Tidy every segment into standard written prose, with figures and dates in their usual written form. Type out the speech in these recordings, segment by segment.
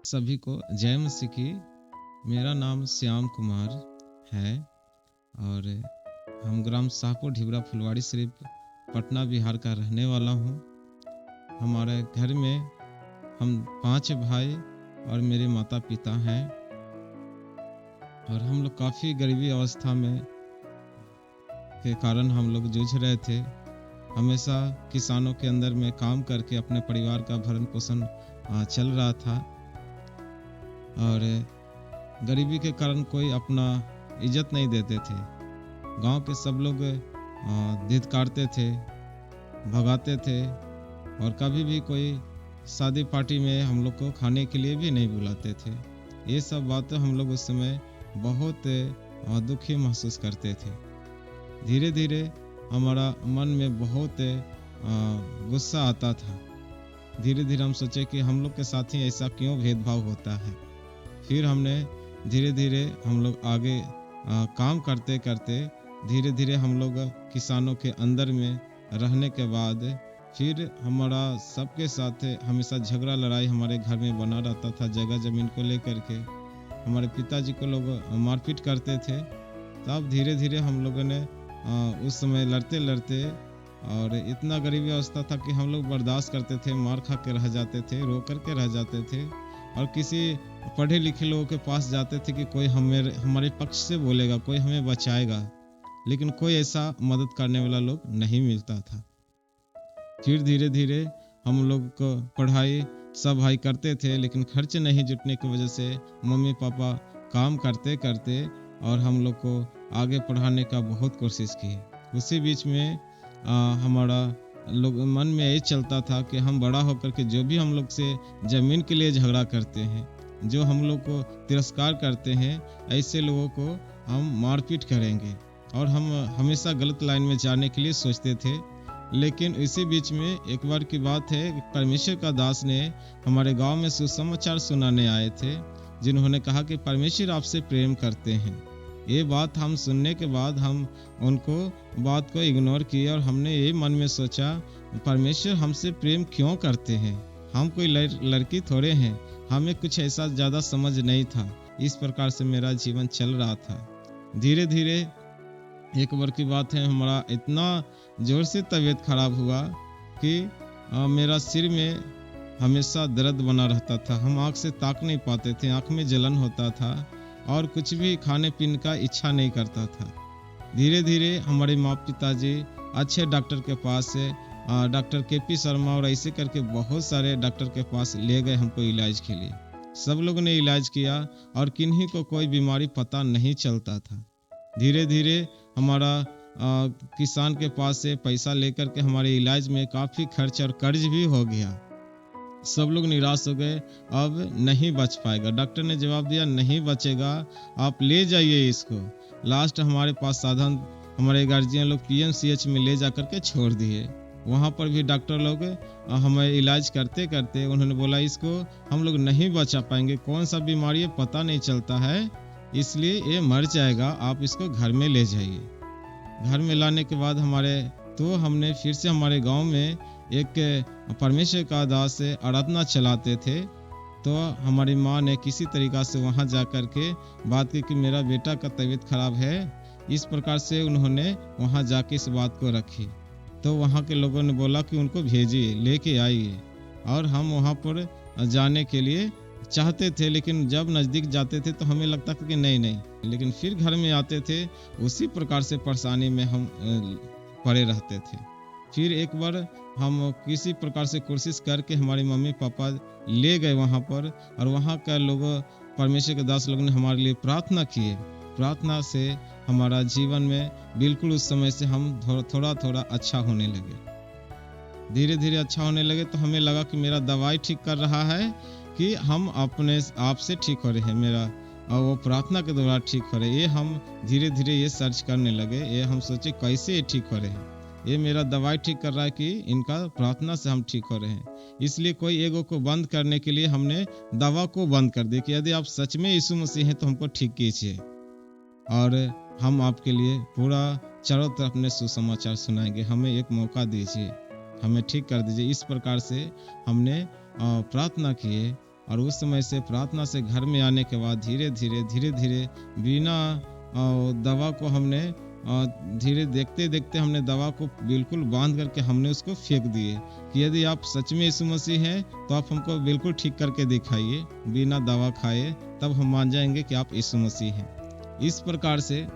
सभी को जय मसीह की। मेरा नाम श्याम कुमार है और हम ग्राम शाहपुर ढिबरा फुलवाड़ी शरीफ पटना बिहार का रहने वाला हूँ। हमारे घर में हम 5 भाई और मेरे माता पिता हैं और हम लोग काफ़ी गरीबी अवस्था में के कारण हम लोग जूझ रहे थे। हमेशा किसानों के अंदर में काम करके अपने परिवार का भरण पोषण चल रहा था और गरीबी के कारण कोई अपना इज्जत नहीं देते थे। गांव के सब लोग धिक्कारते थे, भगाते थे और कभी भी कोई शादी पार्टी में हम लोग को खाने के लिए भी नहीं बुलाते थे। ये सब बातें हम लोग उस समय बहुत दुखी महसूस करते थे। धीरे धीरे हमारा मन में बहुत गुस्सा आता था। धीरे धीरे हम सोचे कि हम लोग के साथ ही ऐसा क्यों भेदभाव होता है। फिर हमने धीरे धीरे हम लोग आगे काम करते करते धीरे धीरे हम लोग किसानों के अंदर में रहने के बाद फिर हमारा सबके साथ हमेशा झगड़ा लड़ाई हमारे घर में बना रहता था। जगह जमीन को लेकर के हमारे पिताजी को लोग मारपीट करते थे। तब धीरे धीरे हम लोगों ने उस समय लड़ते लड़ते और इतना गरीबी अवस्था था कि हम लोग बर्दाश्त करते थे, मार खा के रह जाते थे, रो कर के रह जाते थे और किसी पढ़े लिखे लोगों के पास जाते थे कि कोई हमारे पक्ष से बोलेगा, कोई हमें बचाएगा, लेकिन कोई ऐसा मदद करने वाला लोग नहीं मिलता था। फिर धीरे धीरे हम लोग को पढ़ाई सब भाई करते थे, लेकिन खर्च नहीं जुटने की वजह से मम्मी पापा काम करते करते और हम लोग को आगे पढ़ाने का बहुत कोशिश की। उसी बीच में हमारा लोग मन में यही चलता था कि हम बड़ा होकर के जो भी हम लोग से जमीन के लिए झगड़ा करते हैं, जो हम लोग को तिरस्कार करते हैं, ऐसे लोगों को हम मारपीट करेंगे और हम हमेशा गलत लाइन में जाने के लिए सोचते थे। लेकिन इसी बीच में एक बार की बात है, परमेश्वर का दास ने हमारे गांव में सुसमाचार सुनाने आए थे, जिन्होंने कहा कि परमेश्वर आपसे प्रेम करते हैं। ये बात हम सुनने के बाद हम उनको बात को इग्नोर किया और हमने ये मन में सोचा, परमेश्वर हमसे प्रेम क्यों करते हैं, हम कोई लड़की थोड़े हैं, हमें कुछ ऐसा ज़्यादा समझ नहीं था। इस प्रकार से मेरा जीवन चल रहा था। धीरे धीरे एक बार की बात है, हमारा इतना जोर से तबीयत खराब हुआ कि मेरा सिर में हमेशा दर्द बना रहता था। हम आँख से ताक नहीं पाते थे, आँख में जलन होता था और कुछ भी खाने पीने का इच्छा नहीं करता था। धीरे धीरे हमारे माँ पिताजी अच्छे डॉक्टर के पास डॉक्टर KP शर्मा और ऐसे करके बहुत सारे डॉक्टर के पास ले गए हमको इलाज के लिए। सब लोगों ने इलाज किया और किन्हीं को कोई बीमारी पता नहीं चलता था। धीरे धीरे हमारा किसान के पास से पैसा लेकर के हमारे इलाज में काफ़ी खर्च और कर्ज भी हो गया। सब लोग निराश हो गए, अब नहीं बच पाएगा। डॉक्टर ने जवाब दिया, नहीं बचेगा, आप ले जाइए इसको। लास्ट हमारे पास साधन हमारे गार्जियन लोग PMCH में ले जा करके छोड़ दिए। वहाँ पर भी डॉक्टर लोग हमें इलाज करते करते उन्होंने बोला, इसको हम लोग नहीं बचा पाएंगे, कौन सा बीमारी है पता नहीं चलता है, इसलिए ये मर जाएगा, आप इसको घर में ले जाइए। घर में लाने के बाद हमने फिर से हमारे गांव में एक परमेश्वर का दास आराधना चलाते थे। तो हमारी माँ ने किसी तरीक़ा से वहाँ जा कर के बात की कि मेरा बेटा का तबीयत खराब है। इस प्रकार से उन्होंने वहाँ जाके इस बात को रखी। तो वहाँ के लोगों ने बोला कि उनको भेजिए, लेके आइए। और हम वहाँ पर जाने के लिए चाहते थे, लेकिन जब नज़दीक जाते थे तो हमें लगता था कि नहीं, लेकिन फिर घर में आते थे उसी प्रकार से परेशानी में हम पड़े रहते थे। फिर एक बार हम किसी प्रकार से कोशिश करके हमारे मम्मी पापा ले गए वहाँ पर और वहाँ का लोग परमेश्वर के दास लोगों ने हमारे लिए प्रार्थना किए। प्रार्थना से हमारा जीवन में बिल्कुल उस समय से हम थोड़ा थोड़ा अच्छा होने लगे। धीरे धीरे अच्छा होने लगे तो हमें लगा कि मेरा दवाई ठीक कर रहा है कि हम अपने आप से ठीक हो रहे हैं, मेरा और वो प्रार्थना के द्वारा ठीक हो रहे। ये हम धीरे धीरे ये सर्च करने लगे, ये हम सोचे कैसे ये ठीक हो रहे हैं, ये मेरा दवाई ठीक कर रहा है कि इनका प्रार्थना से हम ठीक हो रहे हैं। इसलिए कोई एगो को बंद करने के लिए हमने दवा को बंद कर दिया कि यदि आप सच में यीशु मसीह हैं तो हमको ठीक कीजिए और हम आपके लिए पूरा चारों तरफ अपने सुसमाचार सुनाएंगे, हमें एक मौका दीजिए, हमें ठीक कर दीजिए। इस प्रकार से हमने प्रार्थना किए और उस समय से प्रार्थना से घर में आने के बाद धीरे धीरे बिना दवा को हमने धीरे देखते देखते हमने दवा को बिल्कुल बांध करके हमने उसको फेंक दिए कि यदि आप सच में यीशु मसीह हैं तो आप हमको बिल्कुल ठीक करके दिखाइए, बिना दवा खाए, तब हम मान जाएंगे कि आप यीशु मसीह हैं। इस प्रकार से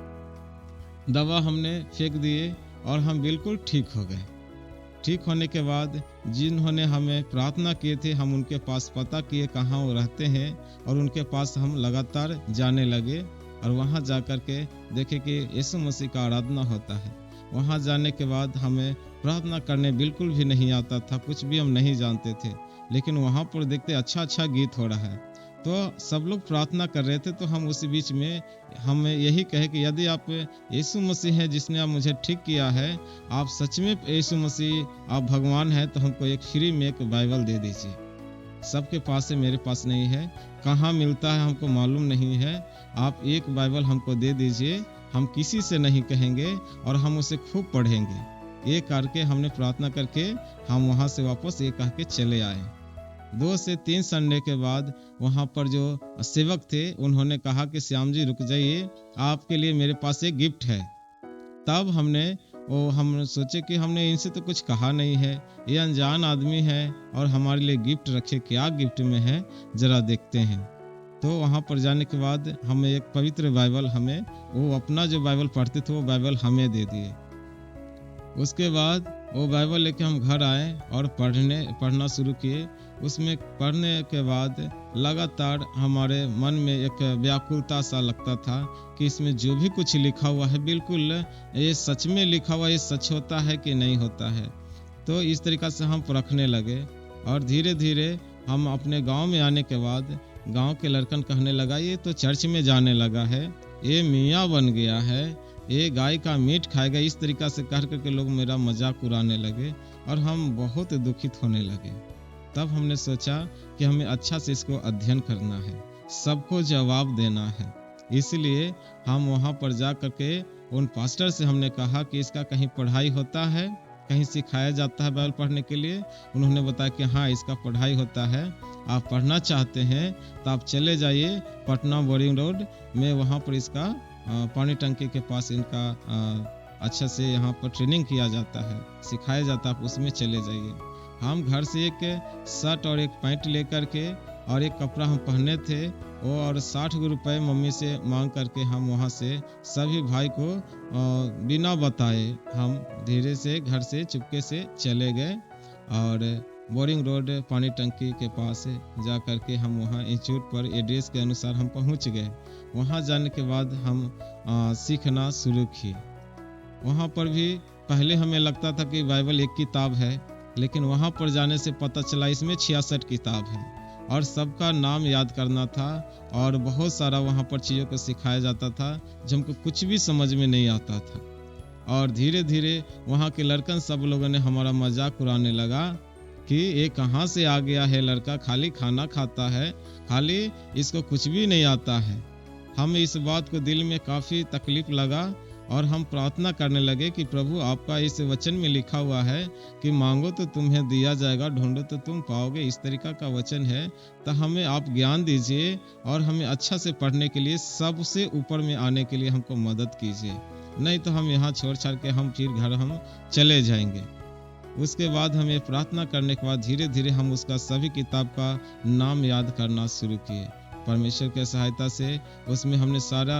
दवा हमने फेंक दिए और हम बिल्कुल ठीक हो गए। ठीक होने के बाद जिन्होंने हमें प्रार्थना किए थे, हम उनके पास पता किए कहाँ वो रहते हैं और उनके पास हम लगातार जाने लगे और वहाँ जा कर के देखे कि यीशु मसीह का आराधना होता है। वहाँ जाने के बाद हमें प्रार्थना करने बिल्कुल भी नहीं आता था, कुछ भी हम नहीं जानते थे, लेकिन वहाँ पर देखते अच्छा गीत हो रहा है, तो सब लोग प्रार्थना कर रहे थे। तो हम उसी बीच में हम यही कहे कि यदि आप यीशु मसीह हैं जिसने आप मुझे ठीक किया है, आप सच में यीशु मसीह आप भगवान हैं, तो हमको एक फ्री में एक बाइबल दे दीजिए। सबके पास है, मेरे पास नहीं है, कहाँ मिलता है हमको मालूम नहीं है, आप एक बाइबल हमको दे दीजिए, हम किसी से नहीं कहेंगे और हम उसे खूब पढ़ेंगे। ये करके हमने प्रार्थना करके हम वहाँ से वापस ये कह के चले आए। 2 से 3 संडे के बाद वहाँ पर जो सेवक थे उन्होंने कहा कि श्याम जी रुक जाइए, आपके लिए मेरे पास एक गिफ्ट है। तब हम सोचे कि हमने इनसे तो कुछ कहा नहीं है, ये अनजान आदमी है और हमारे लिए गिफ्ट रखे, क्या गिफ्ट में है जरा देखते हैं। तो वहाँ पर जाने के बाद हमें एक पवित्र बाइबल, हमें वो अपना जो बाइबल पढ़ते थे वो बाइबल हमें दे दिए। उसके बाद वो बाइबल लेके हम घर आए और पढ़ना शुरू किए। उसमें पढ़ने के बाद लगातार हमारे मन में एक व्याकुलता सा लगता था कि इसमें जो भी कुछ लिखा हुआ है बिल्कुल ये सच में लिखा हुआ, ये सच होता है कि नहीं होता है। तो इस तरीक़ा से हम परखने लगे और धीरे धीरे हम अपने गांव में आने के बाद गांव के लड़कन कहने लगा ये तो चर्च में जाने लगा है, ये मियाँ बन गया है, ये गाय का मीट खाएगा। इस तरीक़ा से कह करके लोग मेरा मजाक उड़ाने लगे और हम बहुत दुखित होने लगे। तब हमने सोचा कि हमें अच्छा से इसको अध्ययन करना है, सबको जवाब देना है। इसलिए हम वहाँ पर जा करके उन पास्टर से हमने कहा कि इसका कहीं पढ़ाई होता है, कहीं सिखाया जाता है बाइबल पढ़ने के लिए। उन्होंने बताया कि हाँ इसका पढ़ाई होता है, आप पढ़ना चाहते हैं तो आप चले जाइए पटना बोरिंग रोड में, वहाँ पर इसका पानी टंकी के पास इनका अच्छा से यहाँ पर ट्रेनिंग किया जाता है, सिखाया जाता है, आप उसमें चले जाइए। हम घर से एक शर्ट और एक पैंट लेकर के और एक कपड़ा हम पहने थे वो, और 60 रुपए मम्मी से मांग करके हम वहाँ से सभी भाई को बिना बताए हम धीरे से घर से चुपके से चले गए और बोरिंग रोड पानी टंकी के पास जा करके हम वहाँ इंस्टीट्यूट पर एड्रेस के अनुसार हम पहुँच गए। वहाँ जाने के बाद हम सीखना शुरू किए। वहाँ पर भी पहले हमें लगता था कि बाइबल एक किताब है, लेकिन वहाँ पर जाने से पता चला इसमें 66 किताब है और सबका नाम याद करना था और बहुत सारा वहाँ पर चीज़ों को सिखाया जाता था जो हमको कुछ भी समझ में नहीं आता था। और धीरे धीरे वहाँ के लड़कन सब लोगों ने हमारा मजाक उड़ाने लगा कि ये कहाँ से आ गया है लड़का, खाली खाना खाता है, खाली इसको कुछ भी नहीं आता है। हमें इस बात को दिल में काफ़ी तकलीफ लगा और हम प्रार्थना करने लगे कि प्रभु आपका इस वचन में लिखा हुआ है कि मांगो तो तुम्हें दिया जाएगा, ढूंढो तो तुम पाओगे, इस तरीका का वचन है, तो हमें आप ज्ञान दीजिए और हमें अच्छा से पढ़ने के लिए, सबसे ऊपर में आने के लिए हमको मदद कीजिए, नहीं तो हम यहाँ छोड़ छाड़ के हम फिर घर हम चले जाएंगे। उसके बाद हमें प्रार्थना करने के बाद धीरे धीरे हम उसका सभी किताब का नाम याद करना शुरू किए। परमेश्वर के सहायता से उसमें हमने सारा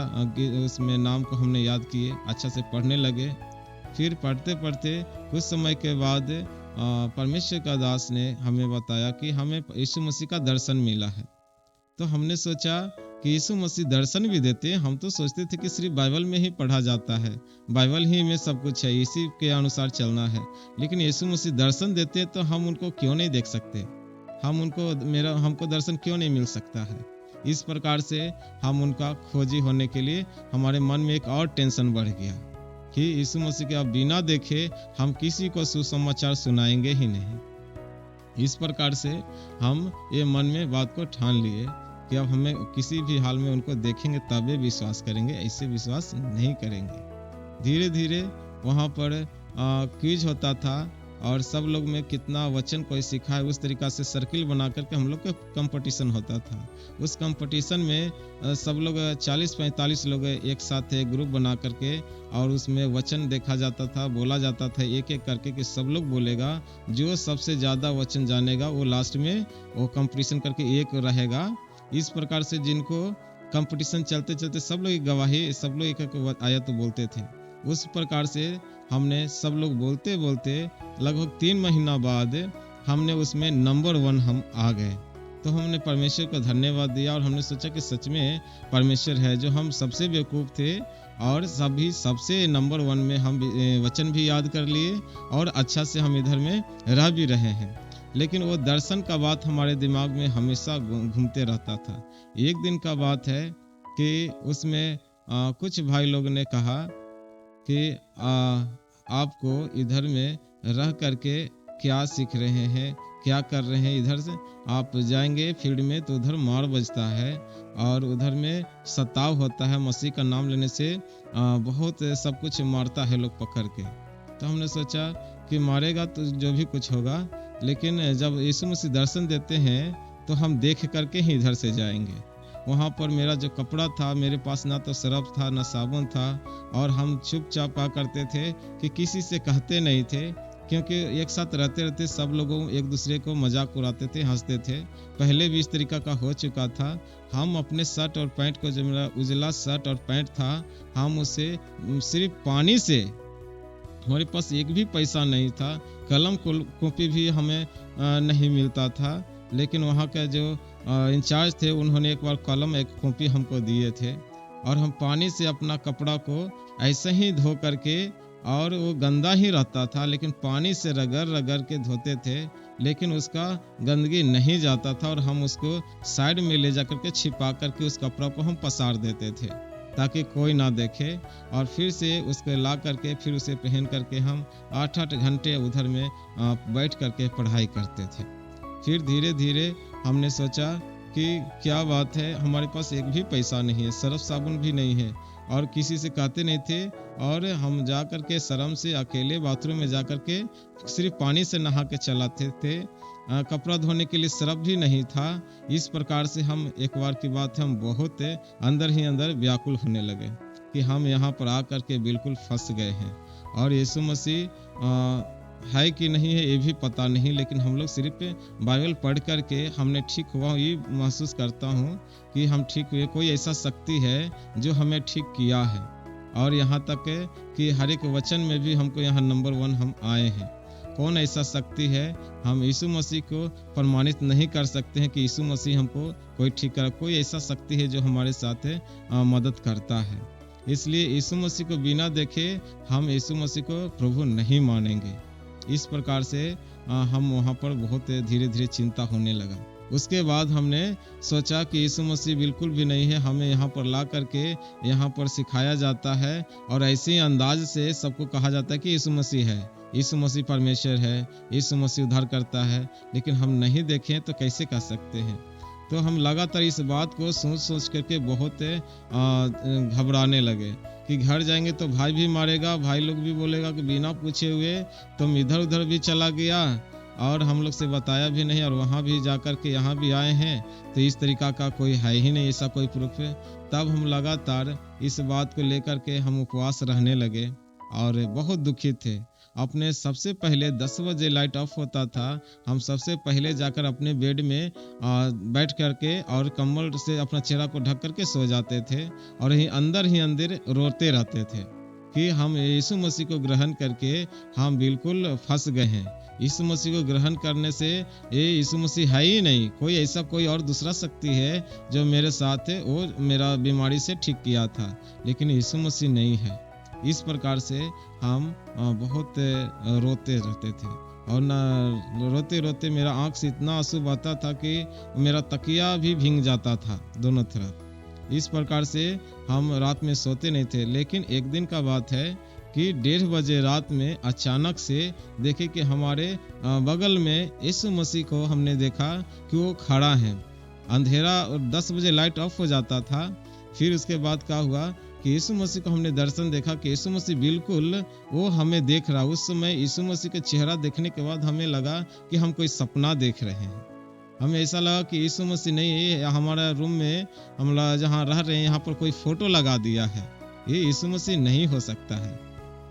उसमें नाम को हमने याद किए, अच्छा से पढ़ने लगे। फिर पढ़ते पढ़ते कुछ समय के बाद परमेश्वर का दास ने हमें बताया कि हमें यीशु मसीह का दर्शन मिला है। तो हमने सोचा कि यीशु मसीह दर्शन भी देते हैं। हम तो सोचते थे कि सिर्फ बाइबल में ही पढ़ा जाता है, बाइबल ही में सब कुछ है, इसी के अनुसार चलना है, लेकिन यीशु मसीह दर्शन देते हैं तो हम उनको क्यों नहीं देख सकते, हमको दर्शन क्यों नहीं मिल सकता है। इस प्रकार से हम उनका खोजी होने के लिए हमारे मन में एक और टेंशन बढ़ गया कि यीशु मसीह के अब बिना देखे हम किसी को सुसमाचार सुनाएंगे ही नहीं। इस प्रकार से हम ये मन में बात को ठान लिए कि अब हमें किसी भी हाल में उनको देखेंगे तभी विश्वास करेंगे, ऐसे विश्वास नहीं करेंगे। धीरे धीरे वहाँ पर क्विज होता था और सब लोग में कितना वचन कोई सीखा है, उस तरीका से सर्किल बना करके हम लोग का कंपटीशन होता था। उस कंपटीशन में सब लोग 40-45 लोग एक साथ एक ग्रुप बना करके, और उसमें वचन देखा जाता था, बोला जाता था एक एक करके कि सब लोग बोलेगा, जो सबसे ज़्यादा वचन जानेगा वो लास्ट में वो कंपटीशन करके एक रहेगा। इस प्रकार से जिनको कंपटीशन चलते चलते सब लोग गवाही, सब लोग एक एक आयत बोलते थे। उस प्रकार से हमने सब लोग बोलते बोलते लगभग 3 महीना बाद हमने उसमें नंबर 1 हम आ गए। तो हमने परमेश्वर को धन्यवाद दिया और हमने सोचा कि सच में परमेश्वर है, जो हम सबसे बेवकूफ़ थे और सभी सबसे नंबर 1 में हम वचन भी याद कर लिए और अच्छा से हम इधर में रह भी रहे हैं। लेकिन वो दर्शन का बात हमारे दिमाग में हमेशा घूमते रहता था। एक दिन का बात है कि उसमें कुछ भाई लोग ने कहा कि आपको इधर में रह करके क्या सीख रहे हैं, क्या कर रहे हैं, इधर से आप जाएंगे फील्ड में तो उधर मार बजता है और उधर में सताव होता है, मसीह का नाम लेने से बहुत सब कुछ मारता है लोग पकड़ के। तो हमने सोचा कि मारेगा तो जो भी कुछ होगा, लेकिन जब यीशु मसीह दर्शन देते हैं तो हम देख करके ही इधर से जाएंगे। वहाँ पर मेरा जो कपड़ा था, मेरे पास ना तो सरफ था ना साबुन था, और हम चुपचाप करते थे कि किसी से कहते नहीं थे, क्योंकि एक साथ रहते रहते सब लोगों एक दूसरे को मजाक उड़ाते थे, हंसते थे। पहले भी इस तरीका का हो चुका था। हम अपने शर्ट और पैंट को, जो मेरा उजला शर्ट और पैंट था, हम उसे सिर्फ पानी से, हमारे पास एक भी पैसा नहीं था, कलम कॉपी भी हमें नहीं मिलता था, लेकिन वहाँ का जो इंचार्ज थे उन्होंने एक बार कलम एक कॉपी हमको दिए थे, और हम पानी से अपना कपड़ा को ऐसे ही धो करके, और वो गंदा ही रहता था लेकिन पानी से रगड़ रगड़ के धोते थे, लेकिन उसका गंदगी नहीं जाता था, और हम उसको साइड में ले जा करके छिपा करके उस कपड़ा को हम पसार देते थे ताकि कोई ना देखे, और फिर से उसको ला करके फिर उसे पहन करके हम 8-8 घंटे उधर में बैठ करके पढ़ाई करते थे। फिर धीरे धीरे हमने सोचा कि क्या बात है, हमारे पास एक भी पैसा नहीं है, सरफ साबुन भी नहीं है, और किसी से कहते नहीं थे, और हम जा करके शर्म से अकेले बाथरूम में जा करके सिर्फ पानी से नहा के चलाते थे। कपड़ा धोने के लिए सरफ भी नहीं था। इस प्रकार से हम, एक बार की बात है, हम बहुत अंदर ही अंदर व्याकुल होने लगे कि हम यहाँ पर आकर के बिल्कुल फंस गए हैं, और यीशु मसीह है कि नहीं है ये भी पता नहीं, लेकिन हम लोग सिर्फ बाइबल पढ़ करके हमने ठीक हुआ ये महसूस करता हूँ कि हम ठीक हुए। कोई ऐसा शक्ति है जो हमें ठीक किया है, और यहाँ तक कि हर एक वचन में भी हमको यहाँ नंबर 1 हम आए हैं। कौन ऐसा शक्ति है? हम यीशु मसीह को प्रमाणित नहीं कर सकते हैं कि यीशु मसीह हमको कोई ठीक कर, कोई ऐसा शक्ति है जो हमारे साथ मदद करता है। इसलिए यीशु मसीह को बिना देखे हम यीशु मसीह को प्रभु नहीं मानेंगे। इस प्रकार से हम वहाँ पर बहुत धीरे धीरे चिंता होने लगा। उसके बाद हमने सोचा कि यीशु मसीह बिल्कुल भी नहीं है, हमें यहाँ पर ला करके यहाँ पर सिखाया जाता है, और ऐसे ही अंदाज से सबको कहा जाता है कि यीशु मसीह है, यीशु मसीह परमेश्वर है, यीशु मसीह उद्धार करता है, लेकिन हम नहीं देखें तो कैसे कह सकते हैं। तो हम लगातार इस बात को सोच सोच करके बहुत घबराने लगे कि घर जाएंगे तो भाई भी मारेगा, भाई लोग भी बोलेगा कि बिना पूछे हुए तुम इधर उधर भी चला गया, और हम लोग से बताया भी नहीं, और वहाँ भी जाकर के यहाँ भी आए हैं, तो इस तरीका का कोई है ही नहीं, ऐसा कोई प्रूफ है। तब हम लगातार इस बात को लेकर के हम उपवास रहने लगे और बहुत दुखित थे। अपने सबसे पहले 10 बजे लाइट ऑफ होता था, हम सबसे पहले जाकर अपने बेड में बैठ करके और कंबल से अपना चेहरा को ढक करके सो जाते थे, और ही अंदर रोते रहते थे कि हम यीशु मसीह को ग्रहण करके हम बिल्कुल फंस गए हैं। यीशु मसीह को ग्रहण करने से ये यीशु मसीह है ही नहीं, कोई ऐसा कोई और दूसरा शक्ति है जो मेरे साथ है, वो मेरा बीमारी से ठीक किया था, लेकिन यीशु मसीह नहीं है। इस प्रकार से हम बहुत रोते रहते थे, और न रोते रोते मेरा आंख से इतना आंसू बहता था कि मेरा तकिया भी भीग जाता था दोनों तरफ। इस प्रकार से हम रात में सोते नहीं थे। लेकिन एक दिन का बात है कि 1:30 बजे रात में अचानक से देखे कि हमारे बगल में यीशु मसीह को हमने देखा कि वो खड़ा है। अंधेरा और 10 बजे लाइट ऑफ हो जाता था। फिर उसके बाद क्या हुआ कि यीशु मसीह को हमने दर्शन देखा कि यीशु मसीह बिल्कुल वो हमें देख रहा। उस समय यीशु मसीह का चेहरा देखने के बाद हमें लगा कि हम कोई सपना देख रहे हैं। हमें ऐसा लगा कि यीशु मसीह नहीं है, हमारा रूम में हम जहाँ रह रहे हैं यहाँ पर कोई फोटो लगा दिया है, ये यीशु मसीह नहीं हो सकता है।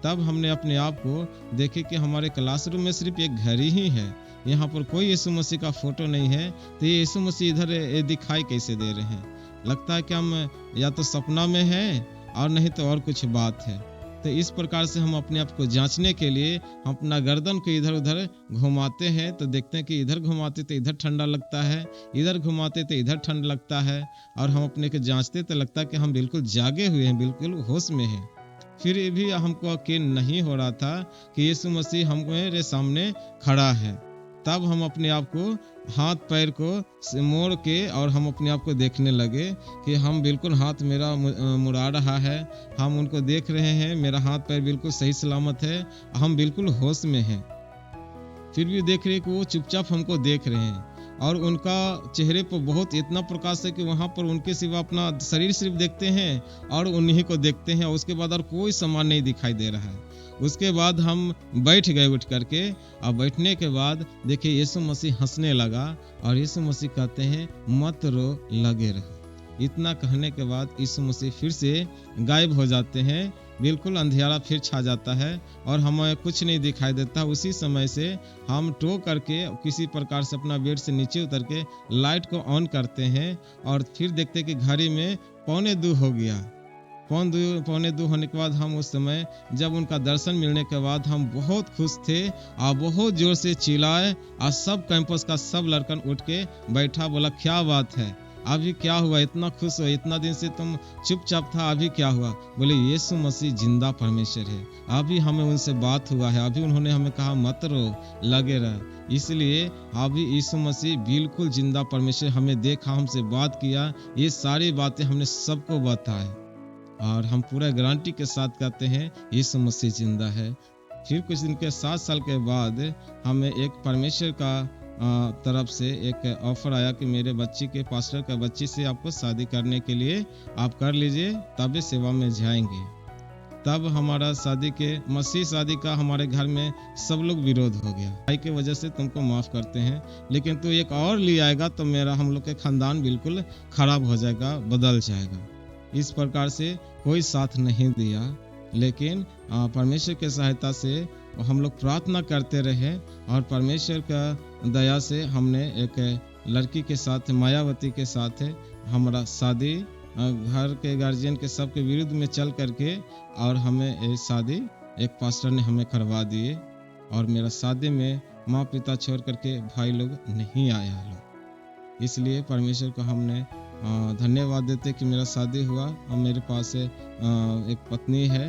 तब हमने अपने आप को देखे कि हमारे क्लासरूम में सिर्फ एक घड़ी ही है, यहाँ पर कोई यीशु मसीह का फोटो नहीं है, तो ये यीशु मसीह इधर दिखाई कैसे दे रहे हैं। लगता है कि हम या तो सपना में हैं और नहीं तो और कुछ बात है। तो इस प्रकार से हम अपने आप को जांचने के लिए हम अपना गर्दन को इधर उधर घुमाते हैं, तो देखते हैं कि इधर घुमाते तो इधर ठंडा लगता है, इधर घुमाते तो इधर ठंड लगता है, और हम अपने को जांचते तो लगता है कि हम बिल्कुल जागे हुए हैं, बिल्कुल होश में हैं। फिर भी हमको यकीन नहीं हो रहा था कि यीशु मसीह हमारे सामने खड़ा है। तब हम अपने आप को हाथ पैर को मोड़ के और हम अपने आप को देखने लगे कि हम बिल्कुल हाथ मेरा मुड़ा रहा है, हम उनको देख रहे हैं, मेरा हाथ पैर बिल्कुल सही सलामत है, हम बिल्कुल होश में हैं। फिर भी देख रहे कि वो चुपचाप हमको देख रहे हैं और उनका चेहरे पर बहुत इतना प्रकाश है कि वहाँ पर उनके सिवा अपना शरीर सिर्फ देखते हैं और उन्हीं को देखते हैं। उसके बाद और कोई सामान नहीं दिखाई दे रहा है। उसके बाद हम बैठ गए उठ करके, और बैठने के बाद देखिए यीशु मसीह हंसने लगा और यीशु मसीह कहते हैं मत रो, लगे रहो। इतना कहने के बाद यीशु मसीह फिर से गायब हो जाते हैं, बिल्कुल अंधियारा फिर छा जाता है और हमें कुछ नहीं दिखाई देता। उसी समय से हम टो करके किसी प्रकार से अपना बेड से नीचे उतर के लाइट को ऑन करते हैं और फिर देखते कि घड़ी में 1:45 हो गया। 1:45 होने के बाद हम उस समय जब उनका दर्शन मिलने के बाद हम बहुत खुश थे और बहुत जोर से चिल्लाए और सब कैंपस का सब लड़कन उठ के बैठा, बोला क्या बात है, अभी क्या हुआ, इतना खुश हो, इतना दिन से तुम चुपचाप था, अभी क्या हुआ? बोले यीशु मसीह जिंदा परमेश्वर है, अभी हमें उनसे बात हुआ है, अभी उन्होंने हमें कहा मत रो, लगे रह। इसलिए अभी यीशु मसीह बिल्कुल जिंदा परमेश्वर, हमें देखा, हमसे बात किया, ये सारी बातें हमने सबको बताए और हम पूरा गारंटी के साथ कहते हैं यीशु मसीह जिंदा है। फिर कुछ दिन के 7 साल के बाद हमें एक परमेश्वर का तरफ से एक ऑफर आया कि मेरे बच्ची के पास्टर का बच्ची से आपको शादी करने के लिए आप कर लीजिए, तब सेवा में जाएंगे। तब हमारा शादी का हमारे घर में सब लोग विरोध हो गया, भाई की वजह से तुमको माफ करते हैं, लेकिन तू एक और ले आएगा तो हम लोग के खानदान बिल्कुल खराब हो जाएगा, बदल जाएगा। इस प्रकार से कोई साथ नहीं दिया, लेकिन परमेश्वर के सहायता से हम लोग प्रार्थना करते रहे और परमेश्वर का दया से हमने एक लड़की के साथ, मायावती के साथ हमारा शादी घर के गार्जियन के सबके विरुद्ध में चल करके, और हमें शादी एक पास्टर ने हमें करवा दिए। और मेरा शादी में माँ पिता छोड़ करके भाई लोग नहीं आया लोग। इसलिए परमेश्वर को हमने धन्यवाद देते कि मेरा शादी हुआ और मेरे पास एक पत्नी है।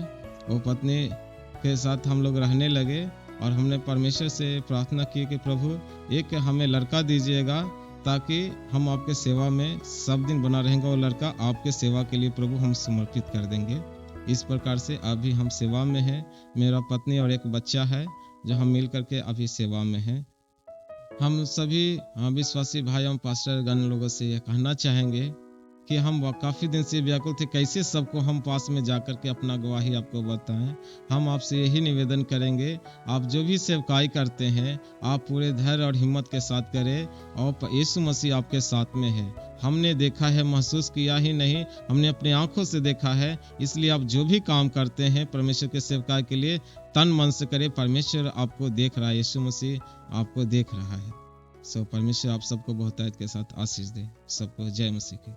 वो पत्नी के साथ हम लोग रहने लगे और हमने परमेश्वर से प्रार्थना की कि प्रभु एक हमें लड़का दीजिएगा ताकि हम आपके सेवा में सब दिन बना रहेंगे, और लड़का आपके सेवा के लिए प्रभु हम समर्पित कर देंगे। इस प्रकार से अभी हम सेवा में हैं। मेरा पत्नी और एक बच्चा है जो हम मिल करके अभी सेवा में हैं। हम सभी विश्वासी भाई एवं पास्टर गण लोगों से यह कहना चाहेंगे कि हम काफ़ी दिन से व्याकुल थे, कैसे सबको हम पास में जाकर के अपना गवाही आपको बताएं। हम आपसे यही निवेदन करेंगे, आप जो भी सेवकाई करते हैं आप पूरे धैर्य और हिम्मत के साथ करें, और यीशु मसीह आपके साथ में है। हमने देखा है, महसूस किया ही नहीं, हमने अपनी आंखों से देखा है। इसलिए आप जो भी काम करते हैं परमेश्वर के सेवकाई के लिए तन मन से करें। परमेश्वर आपको देख रहा है, यीशु मसीह आपको देख रहा है। परमेश्वर आप सबको बहुतायत के साथ आशीष दे। सबको जय मसीह की।